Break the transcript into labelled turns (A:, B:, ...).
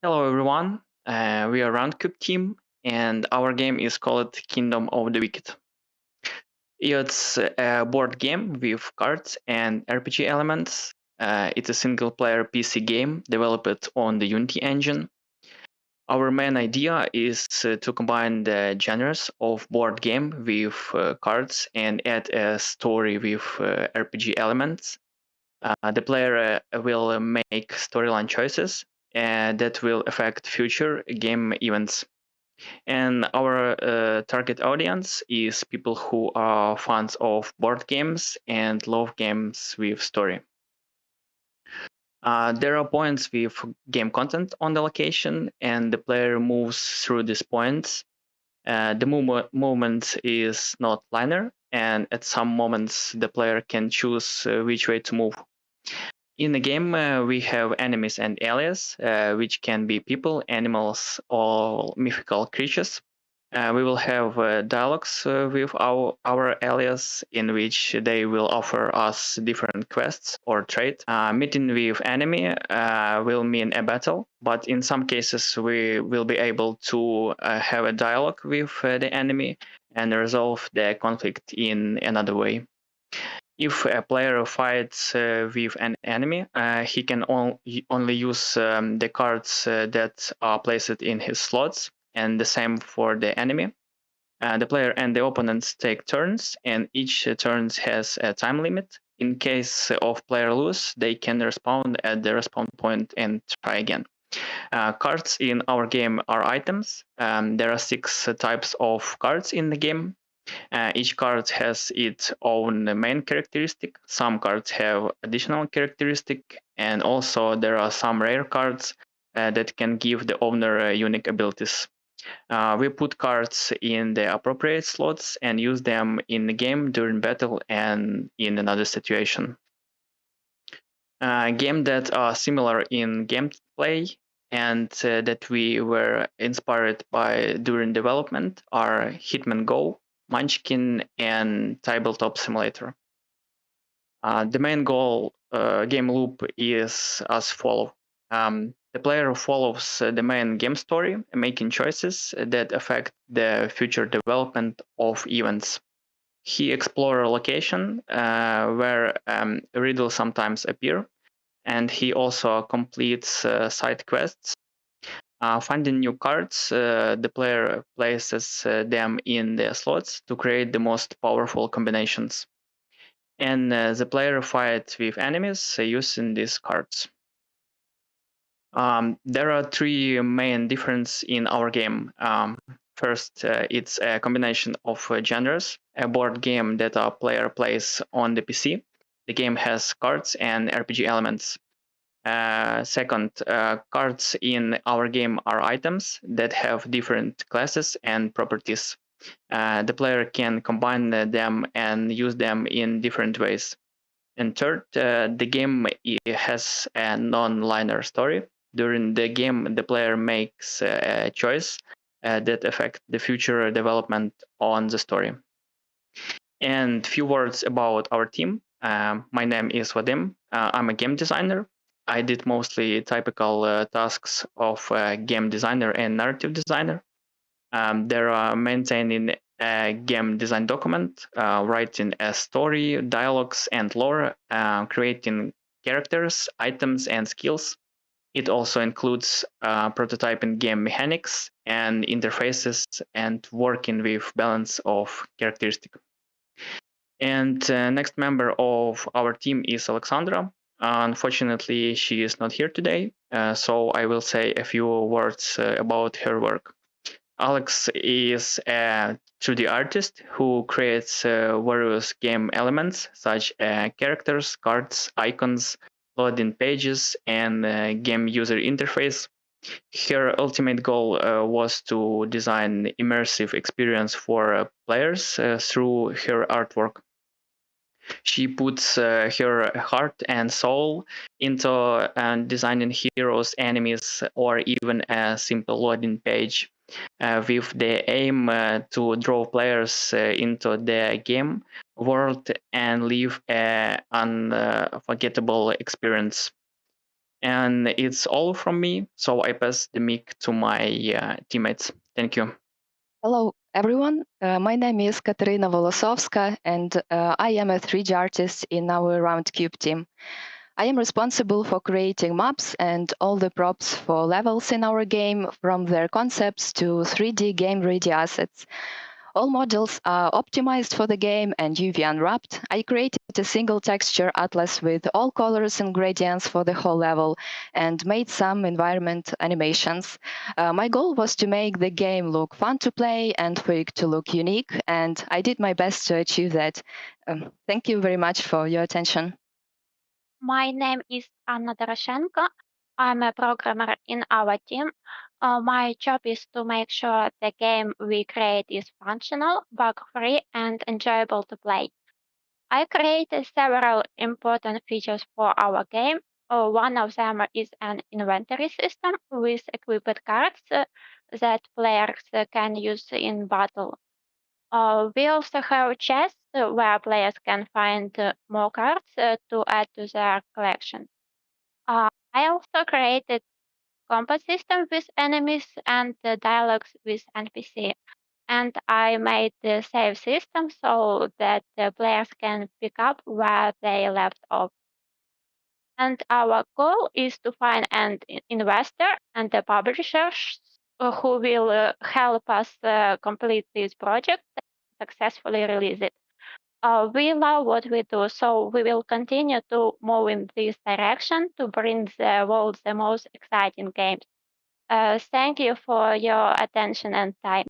A: Hello everyone, we are Roundcube team and our game is called Kingdom of the Wicked. It's a board game with cards and RPG elements. It's a single player PC game developed on the Unity engine. Our main idea is to combine the genres of board game with cards and add a story with RPG elements. The player will make storyline choices that will affect future game events. And our target audience is people who are fans of board games and love games with story. There are points with game content on the location, and the player moves through these points. The movement is not linear, and at some moments the player can choose which way to move. In the game, we have enemies and allies, which can be people, animals, or mythical creatures. We will have dialogues with our allies in which they will offer us different quests or trade. Meeting with enemy will mean a battle, but in some cases we will be able to have a dialogue with the enemy and resolve the conflict in another way. If a player fights with an enemy, he can only use the cards that are placed in his slots, and the same for the enemy. The player and the opponents take turns, and each turn has a time limit. In case of player lose, they can respawn at the respawn point and try again. Cards in our game are items. There are 6 types of cards in the game. Each card has its own main characteristic. Some cards have additional characteristic, and also there are some rare cards that can give the owner unique abilities. We put cards in the appropriate slots and use them in the game during battle and in another situation. Games that are similar in gameplay and that we were inspired by during development are Hitman Go, Munchkin, and Tabletop Simulator. The main goal game loop is as follows. The player follows the main game story, making choices that affect the future development of events. He explores a location where riddles sometimes appear, and he also completes side quests. Finding new cards, the player places them in the slots to create the most powerful combinations. And the player fights with enemies using these cards. There are 3 main differences in our game. First, it's a combination of genres. A board game that a player plays on the PC. The game has cards and RPG elements. Second, cards in our game are items that have different classes and properties. The player can combine them and use them in different ways. And third, the game has a non-linear story. During the game, the player makes a choice that affect the future development on the story. And few words about our team. My name is Vadym. I'm a game designer. I did mostly typical tasks of a game designer and narrative designer. There are maintaining a game design document, writing a story, dialogues, and lore, creating characters, items, and skills. It also includes prototyping game mechanics and interfaces and working with balance of characteristics. And next member of our team is Oleksandra. Unfortunately, she is not here today, so I will say a few words about her work. Alex is a 2D artist who creates various game elements such as characters, cards, icons, loading pages, and game user interface. Her ultimate goal was to design immersive experience for players through her artwork. She puts her heart and soul into designing heroes, enemies, or even a simple loading page with the aim to draw players into the game world and leave an unforgettable experience. And it's all from me. So I pass the mic to my teammates. Thank you.
B: Hello, everyone. My name is Kateryna Volosovska, and I am a 3D artist in our Roundcube team. I am responsible for creating maps and all the props for levels in our game, from their concepts to 3D game-ready assets. All models are optimized for the game and UV unwrapped. I created a single texture atlas with all colors and gradients for the whole level and made some environment animations. My goal was to make the game look fun to play and for it to look unique, and I did my best to achieve that. Thank you very much for your attention.
C: My name is Anna Doroshenko. I'm a programmer in our team. My job is to make sure the game we create is functional, bug-free, and enjoyable to play. I created several important features for our game. One of them is an inventory system with equipped cards that players can use in battle. We also have chests where players can find more cards to add to their collection. I also created combat system with enemies and dialogues with NPC. And I made the save system so that the players can pick up where they left off. And our goal is to find an investor and the publishers who will help us complete this project and successfully release it. We love what we do, so we will continue to move in this direction to bring the world the most exciting games. Thank you for your attention and time.